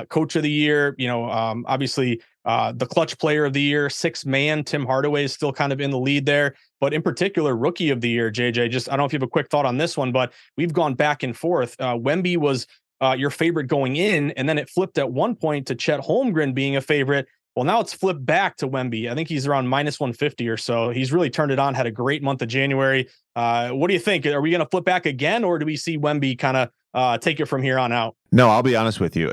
coach of the year, obviously the clutch player of the year, sixth man. Tim Hardaway is still kind of in the lead there, but in particular, rookie of the year, JJ. Just, I don't know if you have a quick thought on this one, but we've gone back and forth. Wemby was your favorite going in, and then it flipped at one point to Chet Holmgren being a favorite. Well, now it's flipped back to Wemby. I think he's around minus 150 or so. He's really turned it on, had a great month of January. What do you think? Are we going to flip back again, or do we see Wemby kind of take it from here on out? No, I'll be honest with you.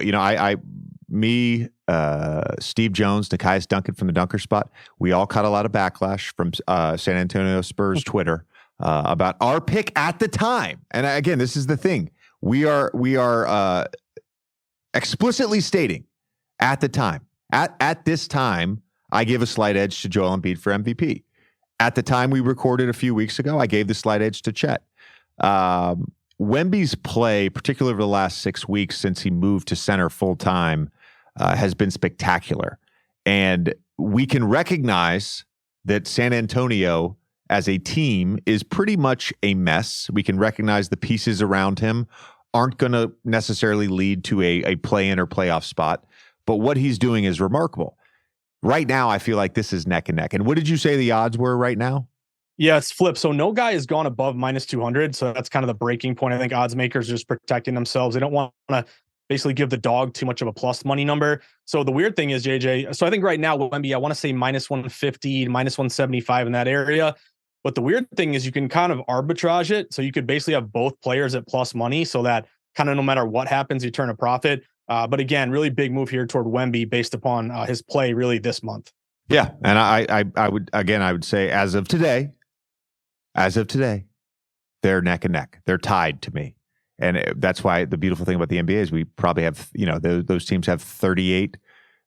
Steve Jones, Nekias Duncan from the Dunker Spot, we all caught a lot of backlash from San Antonio Spurs Twitter about our pick at the time. And again, this is the thing. We are explicitly stating at the time. At this time, I gave a slight edge to Joel Embiid for MVP. At the time we recorded a few weeks ago, I gave the slight edge to Chet. Wemby's play, particularly over the last 6 weeks since he moved to center full time, has been spectacular. And we can recognize that San Antonio as a team is pretty much a mess. We can recognize the pieces around him aren't going to necessarily lead to a play-in or playoff spot. But what he's doing is remarkable. Right now, I feel like this is neck and neck. And what did you say the odds were right now? Yeah, it's flipped. So no guy has gone above minus 200. So that's kind of the breaking point. I think odds makers are just protecting themselves. They don't want to basically give the dog too much of a plus money number. So the weird thing is, JJ, so I think right now with Wemby, I want to say minus 150, minus 175 in that area. But the weird thing is you can kind of arbitrage it. So you could basically have both players at plus money so that kind of no matter what happens, you turn a profit. But again, really big move here toward Wemby based upon his play really this month. Yeah. And I would say as of today, they're neck and neck. They're tied to me. And that's why the beautiful thing about the NBA is we probably have, those teams have 38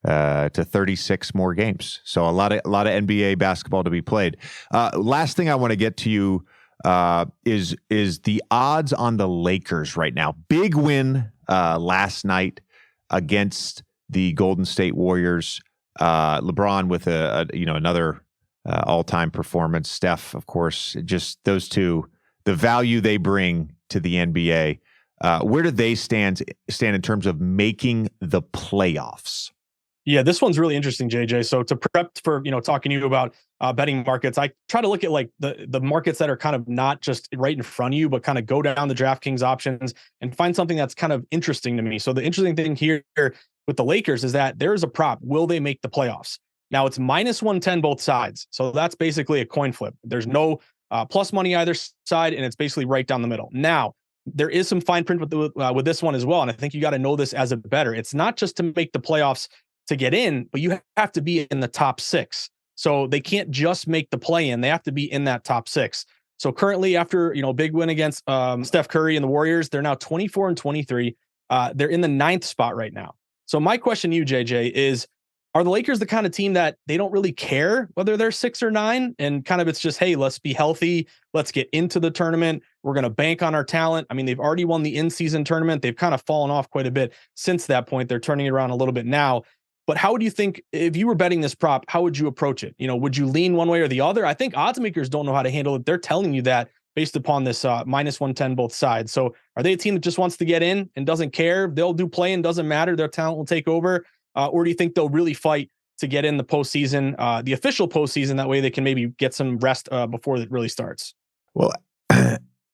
to 36 more games. So a lot of NBA basketball to be played. Last thing I want to get to you is the odds on the Lakers right now. Big win last night against the Golden State Warriors. LeBron with another all-time performance. Steph, of course, just those two, the value they bring to the NBA. Where do they stand in terms of making the playoffs? Yeah, this one's really interesting, JJ. So to prep for, talking to you about betting markets, I try to look at like the markets that are kind of not just right in front of you, but kind of go down the DraftKings options and find something that's kind of interesting to me. So the interesting thing here with the Lakers is that there's a prop. Will they make the playoffs? Now it's minus 110 both sides. So that's basically a coin flip. There's no plus money either side, and it's basically right down the middle. Now, there is some fine print with this one as well. And I think you got to know this as a bettor. It's not just to make the playoffs to get in, but you have to be in the top six. So they can't just make the play in. They have to be in that top six. So currently after, big win against Steph Curry and the Warriors, they're now 24-23. They're in the 9th spot right now. So my question to you, JJ, is, are the Lakers the kind of team that they don't really care whether they're 6 or 9? And kind of it's just, hey, let's be healthy. Let's get into the tournament. We're going to bank on our talent. I mean, they've already won the in-season tournament. They've kind of fallen off quite a bit since that point. They're turning it around a little bit now. But how would you think, if you were betting this prop, how would you approach it? Would you lean one way or the other? I think odds makers don't know how to handle it. They're telling you that based upon this minus 110 both sides. So are they a team that just wants to get in and doesn't care? They'll do play and doesn't matter. Their talent will take over. Or do you think they'll really fight to get in the postseason, the official postseason? That way they can maybe get some rest before it really starts. Well,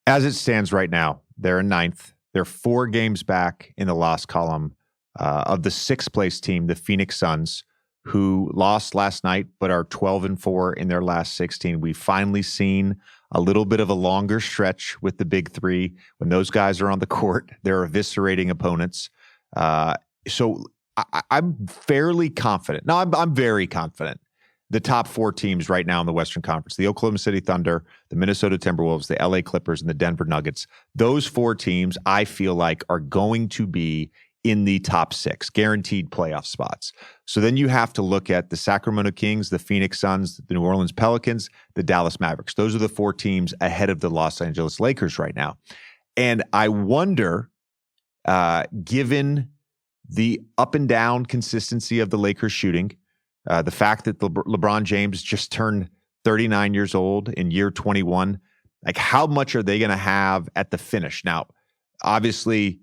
as it stands right now, they're in 9th. They're 4 games back in the loss column of the 6th place team, the Phoenix Suns, who lost last night but are 12-4 in their last 16. We've finally seen a little bit of a longer stretch with the big three. When those guys are on the court, they're eviscerating opponents. So I'm fairly confident. No, I'm very confident. The top 4 teams right now in the Western Conference, the Oklahoma City Thunder, the Minnesota Timberwolves, the LA Clippers, and the Denver Nuggets, those 4 teams I feel like are going to be in the top 6, guaranteed playoff spots. So then you have to look at the Sacramento Kings, the Phoenix Suns, the New Orleans Pelicans, the Dallas Mavericks. Those are the 4 teams ahead of the Los Angeles Lakers right now. And I wonder, given the up and down consistency of the Lakers shooting, the fact that LeBron James just turned 39 years old in year 21, like how much are they going to have at the finish? Now, obviously,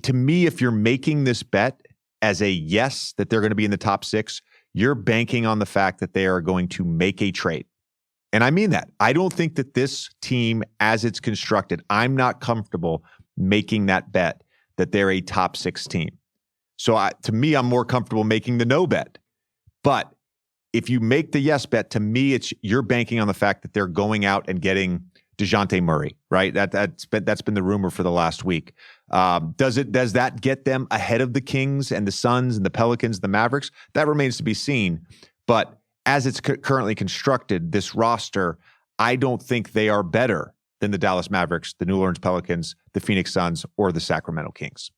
to me, if you're making this bet, as a yes that they're going to be in the top 6, you're banking on the fact that they are going to make a trade. And I mean that. I don't think that this team, as it's constructed, I'm not comfortable making that bet that they're a top 6 team. So to me, I'm more comfortable making the no bet. But if you make the yes bet, to me, you're banking on the fact that they're going out and getting DeJounte Murray, right? That's been the rumor for the last week. Does that get them ahead of the Kings and the Suns and the Pelicans, the Mavericks? That remains to be seen. But as it's currently constructed, this roster, I don't think they are better than the Dallas Mavericks, the New Orleans Pelicans, the Phoenix Suns, or the Sacramento Kings.